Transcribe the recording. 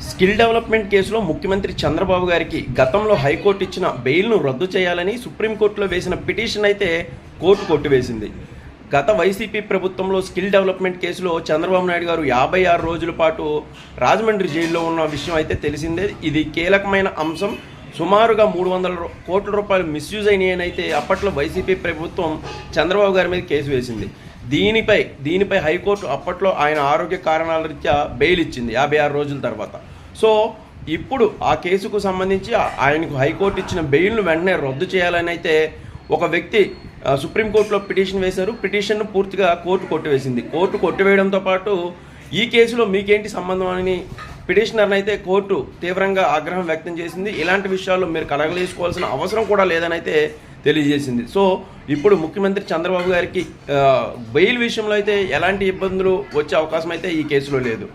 Skill development కేసులో ముఖ్యమంత్రి చంద్రబాబు గారికి గతంలో హైకోర్టు ఇచ్చిన బెయిల్ను రద్దు చేయాలని సుప్రీంకోర్టులో వేసిన పిటిషన్ అయితే కోర్టు కొట్టివేసింది. గత వైసీపీ ప్రభుత్వంలో స్కిల్ డెవలప్మెంట్ కేసులో చంద్రబాబు నాయుడు గారు 56 రోజుల పాటు రాజమండ్రి జైల్లో ఉన్న విషయం అయితే తెలిసిందే. ఇది కీలకమైన అంశం. సుమారుగా 300 కోట్ల రూపాయలు మిస్యూజ్ అయినాయని అయితే అప్పట్లో వైసీపీ ప్రభుత్వం చంద్రబాబు గారి మీద కేసు వేసింది. దీనిపై హైకోర్టు అప్పట్లో ఆయన ఆరోగ్య కారణాల రీత్యా బెయిల్ ఇచ్చింది 56 రోజుల తర్వాత. సో ఇప్పుడు ఆ కేసుకు సంబంధించి ఆయనకు హైకోర్టు ఇచ్చిన బెయిల్ను వెంటనే రద్దు చేయాలని అయితే ఒక వ్యక్తి సుప్రీంకోర్టులో పిటిషన్ వేశారు. పిటిషన్ను పూర్తిగా కోర్టు కొట్టివేసింది. కోర్టు కొట్టివేయడంతో పాటు ఈ కేసులో మీకేంటి సంబంధం అని పిటిషనర్ని అయితే కోర్టు తీవ్రంగా ఆగ్రహం వ్యక్తం చేసింది. ఇలాంటి విషయాల్లో మీరు కలగలేసుకోవాల్సిన అవసరం కూడా లేదని అయితే తెలియజేసింది. సో ఇప్పుడు ముఖ్యమంత్రి చంద్రబాబు గారికి బెయిల్ విషయంలో అయితే ఎలాంటి ఇబ్బందులు వచ్చే అవకాశం అయితే ఈ కేసులో లేదు.